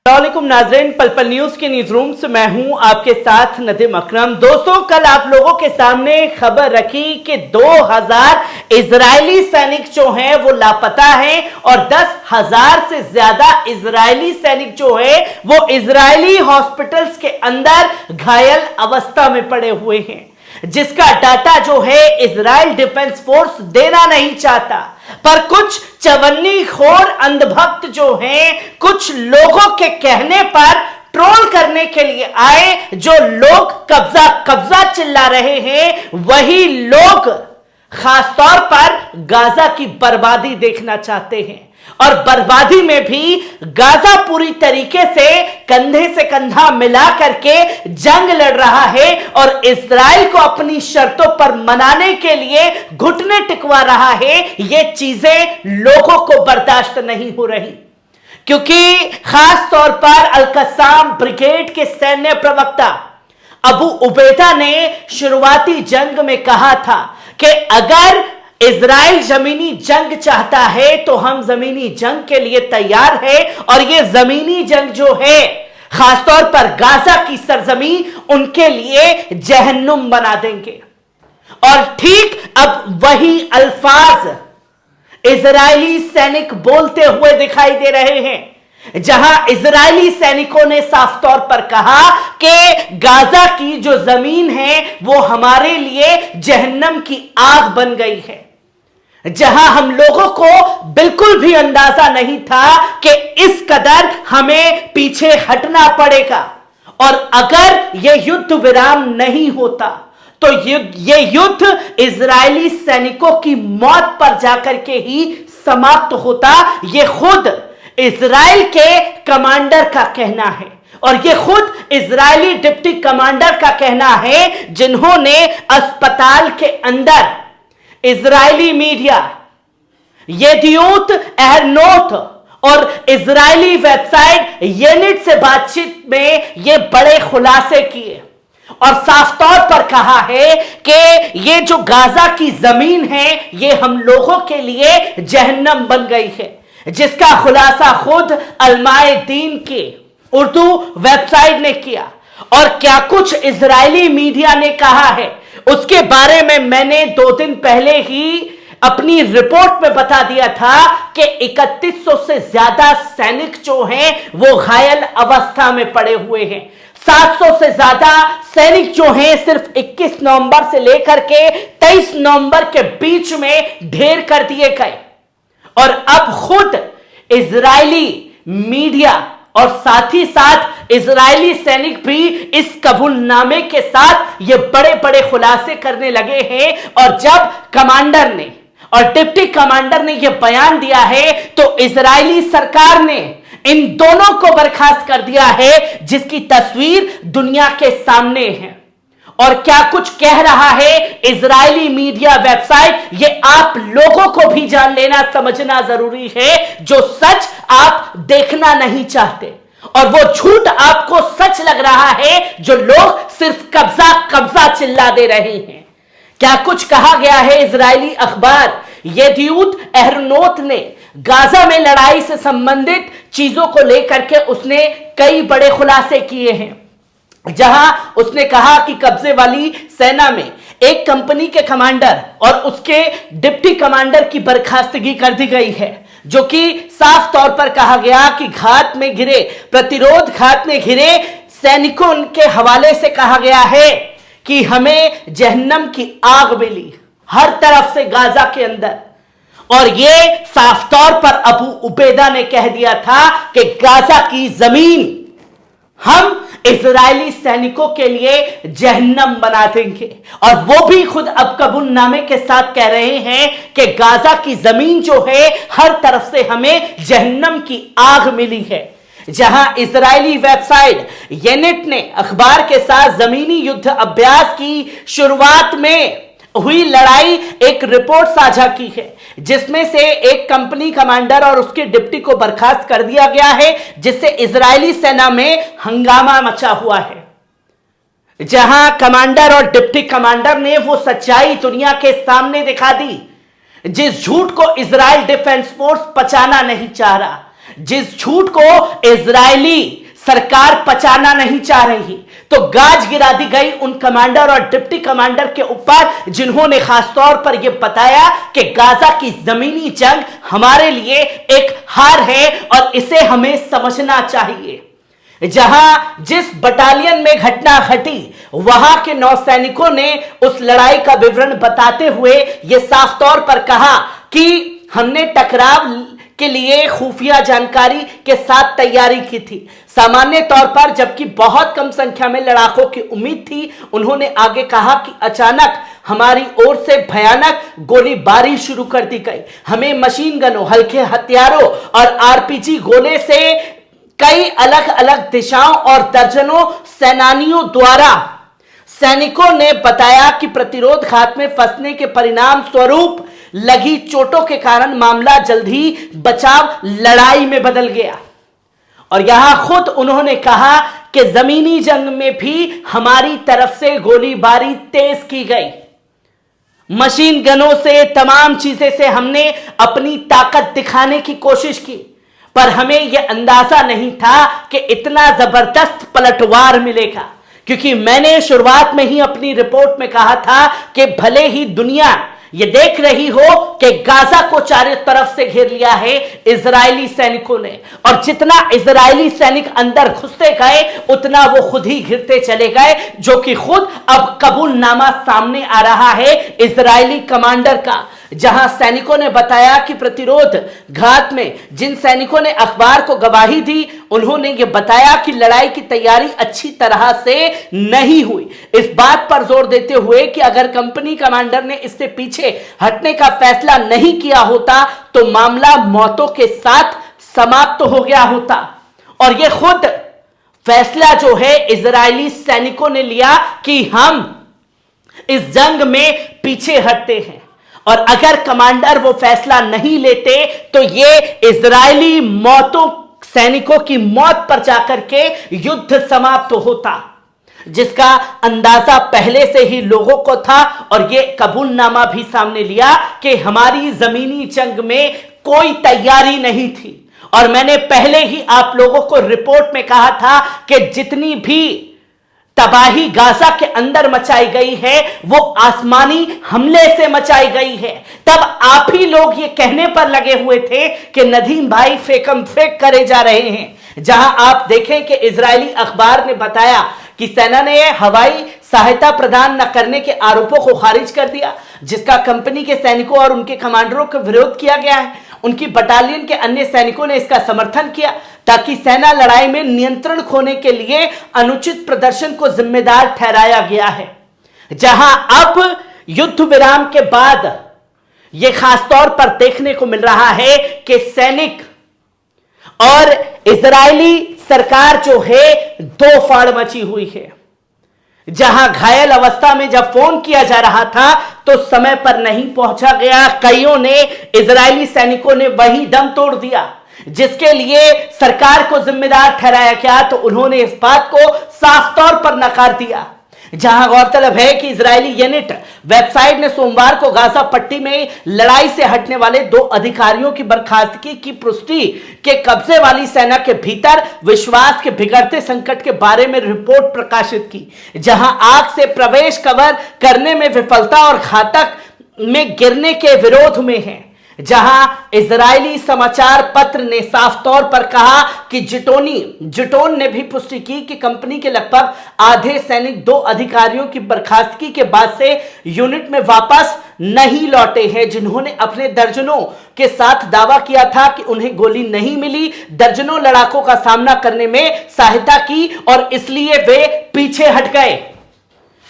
अस्सलामुअलैकुम नाज़रीन, पल पल न्यूज के न्यूज रूम से मैं हूं आपके साथ नदीम अकरम। दोस्तों, कल आप लोगों के सामने खबर रखी कि 2000 इजरायली सैनिक जो हैं वो लापता हैं और 10,000 से ज्यादा इजरायली सैनिक जो है वो इजरायली हॉस्पिटल्स के अंदर घायल अवस्था में पड़े हुए हैं, जिसका डाटा जो है इजराइल डिफेंस फोर्स देना नहीं चाहता। पर कुछ चवन्नी खोर अंधभक्त जो हैं कुछ लोगों के कहने पर ट्रोल करने के लिए आए, जो लोग कब्जा कब्जा चिल्ला रहे हैं वही लोग खासतौर पर गाजा की बर्बादी देखना चाहते हैं। और बर्बादी में भी गाजा पूरी तरीके से कंधे से कंधा मिला करके जंग लड़ रहा है और इजराइल को अपनी शर्तों पर मनाने के लिए घुटने टिकवा रहा है। ये चीजें लोगों को बर्दाश्त नहीं हो रही, क्योंकि खास तौर पर अल-कस्साम ब्रिगेड के सैन्य प्रवक्ता अबू उबैदा ने शुरुआती जंग में कहा था कि अगर इजराइल जमीनी जंग चाहता है तो हम जमीनी जंग के लिए तैयार है, और यह जमीनी जंग जो है खासतौर पर गाजा की सरजमी उनके लिए जहन्नुम बना देंगे। और ठीक अब वही अल्फाज इजरायली सैनिक बोलते हुए दिखाई दे रहे हैं, जहां इजरायली सैनिकों ने साफ तौर पर कहा कि गाजा की जो जमीन है वो हमारे लिए जहन्नम की आग बन गई है, जहां हम लोगों को बिल्कुल भी अंदाजा नहीं था कि इस कदर हमें पीछे हटना पड़ेगा। और अगर यह युद्ध विराम नहीं होता तो यह युद्ध इजरायली सैनिकों की मौत पर जाकर के ही समाप्त होता। यह खुद इजराइल के कमांडर का कहना है, और यह खुद इजरायली डिप्टी कमांडर का कहना है, जिन्होंने अस्पताल के अंदर इजरायली मीडिया येदियोत एहरोनोत और इजरायली वेबसाइट येनिट से बातचीत में ये बड़े खुलासे किए और साफ तौर पर कहा है कि ये जो गाजा की जमीन है ये हम लोगों के लिए जहन्नम बन गई है, जिसका खुलासा खुद अलमाए दीन के उर्दू वेबसाइट ने किया। और क्या कुछ इजरायली मीडिया ने कहा है उसके बारे में मैंने 2 दिन पहले ही अपनी रिपोर्ट में बता दिया था कि 3100 से ज्यादा सैनिक जो हैं वो घायल अवस्था में पड़े हुए हैं। 700 से ज्यादा सैनिक जो हैं सिर्फ 21 नवंबर से लेकर के 23 नवंबर के बीच में ढेर कर दिए गए। और अब खुद इजरायली मीडिया और साथ ही साथ इजरायली सैनिक भी इस कबूलनामे के साथ ये बड़े बड़े खुलासे करने लगे हैं। और जब कमांडर ने और डिप्टी कमांडर ने यह बयान दिया है तो इजरायली सरकार ने इन दोनों को बर्खास्त कर दिया है, जिसकी तस्वीर दुनिया के सामने है। और क्या कुछ कह रहा है इजरायली मीडिया वेबसाइट, ये आप लोगों को भी जान लेना समझना जरूरी है। जो सच आप देखना नहीं चाहते और वो झूठ आपको सच लग रहा है, जो लोग सिर्फ कब्जा कब्जा चिल्ला दे रहे हैं। क्या कुछ कहा गया है इजरायली अखबार येदियोत एहरोनोत ने गाजा में लड़ाई से संबंधित चीजों को लेकर के उसने कई बड़े खुलासे किए हैं, जहां उसने कहा कि कब्जे वाली सेना में एक कंपनी के कमांडर और उसके डिप्टी कमांडर की बर्खास्तगी कर दी गई है, जो कि साफ तौर पर कहा गया कि घात में घिरे प्रतिरोध घात में घिरे सैनिकों के हवाले से कहा गया है कि हमें जहन्नम की आग मिली हर तरफ से गाजा के अंदर। और यह साफ तौर पर अबू उबैदा ने कह दिया था कि गाजा की जमीन हम इजरायली सैनिकों के लिए जहन्नम बना देंगे। और वो भी खुद अब कबूलनामे के साथ कह रहे हैं कि गाजा की जमीन जो है हर तरफ से हमें जहन्नम की आग मिली है। जहां इजरायली वेबसाइट येनिट ने अखबार के साथ जमीनी युद्ध अभ्यास की शुरुआत में हुई लड़ाई एक रिपोर्ट साझा की है, जिसमें से एक कंपनी कमांडर और उसके डिप्टी को बर्खास्त कर दिया गया है, जिससे इजरायली सेना में हंगामा मचा हुआ है। जहां कमांडर और डिप्टी कमांडर ने वो सच्चाई दुनिया के सामने दिखा दी जिस झूठ को इजराइल डिफेंस फोर्स पचाना नहीं चाह रहा, जिस झूठ को इजरायली सरकार पचाना नहीं चाह रही, तो गाज गिरा दी गई उन कमांडर और डिप्टी कमांडर के ऊपर जिन्होंने खासतौर पर यह बताया कि गाजा की जमीनी जंग हमारे लिए एक हार है और इसे हमें समझना चाहिए। जहां जिस बटालियन में घटना घटी, वहां के नौसैनिकों ने उस लड़ाई का विवरण बताते हुए यह साफ तौर पर कहा कि हमने टकराव के लिए खुफिया जानकारी के साथ तैयारी की थी। सामान्य तौर पर जबकि बहुत कम संख्या में लड़ाकों की उम्मीद थी, उन्होंने आगे कहा कि अचानक हमारी ओर से भयानक गोलीबारी शुरू कर दी गई। हमें मशीन गनों, हल्के हथियारों और आरपीजी गोले से कई अलग अलग दिशाओं और दर्जनों सेनानियों द्वारा सैनिकों ने बताया कि प्रतिरोध घात में फंसने के परिणाम स्वरूप लगी चोटों के कारण मामला जल्द ही बचाव लड़ाई में बदल गया। और यहां खुद उन्होंने कहा कि जमीनी जंग में भी हमारी तरफ से गोलीबारी तेज की गई। मशीन गनों से, तमाम चीजें से हमने अपनी ताकत दिखाने की कोशिश की, पर हमें यह अंदाजा नहीं था कि इतना जबरदस्त पलटवार मिलेगा। क्योंकि मैंने शुरुआत में ही अपनी रिपोर्ट में कहा था कि भले ही दुनिया ये देख रही हो कि गाजा को चारों तरफ से घेर लिया है इजरायली सैनिकों ने, और जितना इजरायली सैनिक अंदर घुसते गए उतना वो खुद ही घिरते चले गए, जो कि खुद अब कबूलनामा सामने आ रहा है इजरायली कमांडर का। जहां सैनिकों ने बताया कि प्रतिरोध घात में जिन सैनिकों ने अखबार को गवाही दी, उन्होंने यह बताया कि लड़ाई की तैयारी अच्छी तरह से नहीं हुई, इस बात पर जोर देते हुए कि अगर कंपनी कमांडर ने इससे पीछे हटने का फैसला नहीं किया होता तो मामला मौतों के साथ समाप्त हो गया होता। और यह खुद फैसला जो है इजरायली सैनिकों ने लिया कि हम इस जंग में पीछे हटते हैं, और अगर कमांडर वो फैसला नहीं लेते तो ये इजरायली मौतों, सैनिकों की मौत पर जाकर के युद्ध समाप्त होता, जिसका अंदाजा पहले से ही लोगों को था। और ये कबूलनामा भी सामने लिया कि हमारी जमीनी जंग में कोई तैयारी नहीं थी। और मैंने पहले ही आप लोगों को रिपोर्ट में कहा था कि जितनी भी तबाही गाजा के अंदर मचाई गई है वो आसमानी हमले से मचाई गई है। तब आप ही लोग ये कहने पर लगे हुए थे कि नदीम भाई फेकम फेक करे जा रहे हैं। जहां आप देखें कि इजरायली अखबार ने बताया कि सेना ने हवाई सहायता प्रदान न करने के आरोपों को खारिज कर दिया, जिसका कंपनी के सैनिकों और उनके कमांडरों का विरोध किया गया है। उनकी बटालियन के अन्य सैनिकों ने इसका समर्थन किया ताकि सेना लड़ाई में नियंत्रण खोने के लिए अनुचित प्रदर्शन को जिम्मेदार ठहराया गया है। जहां अब युद्ध विराम के बाद यह खासतौर पर देखने को मिल रहा है कि सैनिक और इजरायली सरकार जो है दो फाड़ मची हुई है। जहां घायल अवस्था में जब फोन किया जा रहा था तो समय पर नहीं पहुंचा गया, कईयों ने, इजरायली सैनिकों ने वही दम तोड़ दिया, जिसके लिए सरकार को जिम्मेदार ठहराया गया तो उन्होंने इस बात को साफ तौर पर नकार दिया। जहां गौरतलब है कि इजरायली यूनिट वेबसाइट ने सोमवार को गाजा पट्टी में लड़ाई से हटने वाले 2 अधिकारियों की बर्खास्तगी की पुष्टि के कब्जे वाली सेना के भीतर विश्वास के बिगड़ते संकट के बारे में रिपोर्ट प्रकाशित की। जहां आग से प्रवेश कवर करने में विफलता और घातक में गिरने के विरोध में है। जहां इजरायली समाचार पत्र ने साफ तौर पर कहा कि जिटोन ने भी पुष्टि की कि कंपनी के लगभग आधे सैनिक 2 अधिकारियों की बर्खास्तगी के बाद से यूनिट में वापस नहीं लौटे हैं, जिन्होंने अपने दर्जनों के साथ दावा किया था कि उन्हें गोली नहीं मिली, दर्जनों लड़ाकों का सामना करने में सहायता की और इसलिए वे पीछे हट गए।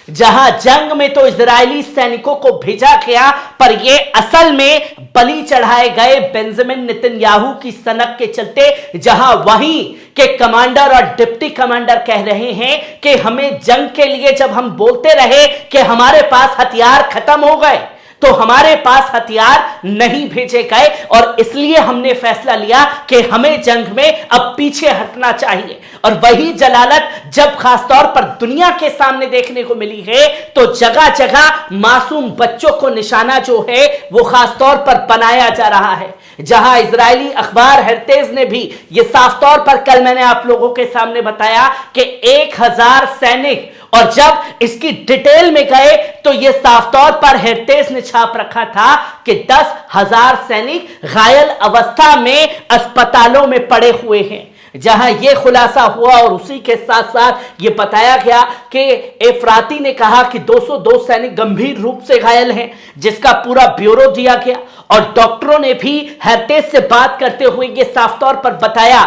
जहां जंग में तो इजरायली सैनिकों को भेजा गया, पर यह असल में बलि चढ़ाए गए बेंजामिन नेतन्याहू की सनक के चलते, जहां वहीं के कमांडर और डिप्टी कमांडर कह रहे हैं कि हमें जंग के लिए जब हम बोलते रहे कि हमारे पास हथियार खत्म हो गए, तो हमारे पास हथियार नहीं भेजे गए और इसलिए हमने फैसला लिया कि हमें जंग में अब पीछे हटना चाहिए। और वही जलालत जब खासतौर पर दुनिया के सामने देखने को मिली है तो जगह जगह मासूम बच्चों को निशाना जो है वो खासतौर पर बनाया जा रहा है। जहां इजरायली अखबार हेरतेज ने भी यह साफ तौर पर कल मैंने आप लोगों के सामने बताया कि 1000 सैनिक, और जब इसकी डिटेल में गए तो यह साफ तौर पर हेरतेज ने छाप रखा था कि 10,000 सैनिक घायल अवस्था में अस्पतालों में पड़े हुए हैं। जहां यह खुलासा हुआ और उसी के साथ साथ यह बताया गया कि एफराती ने कहा कि 202 सैनिक गंभीर रूप से घायल हैं, जिसका पूरा ब्यूरो दिया गया। और डॉक्टरों ने भी हेरतेज से बात करते हुए यह साफ तौर पर बताया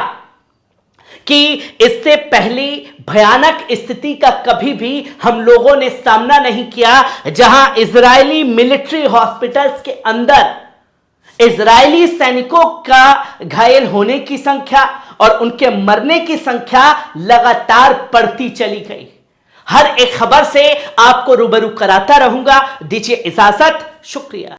कि इससे पहली भयानक स्थिति का कभी भी हम लोगों ने सामना नहीं किया, जहां इजरायली मिलिट्री हॉस्पिटल्स के अंदर इजरायली सैनिकों का घायल होने की संख्या और उनके मरने की संख्या लगातार बढ़ती चली गई। हर एक खबर से आपको रूबरू कराता रहूंगा। दीजिए इजाजत, शुक्रिया।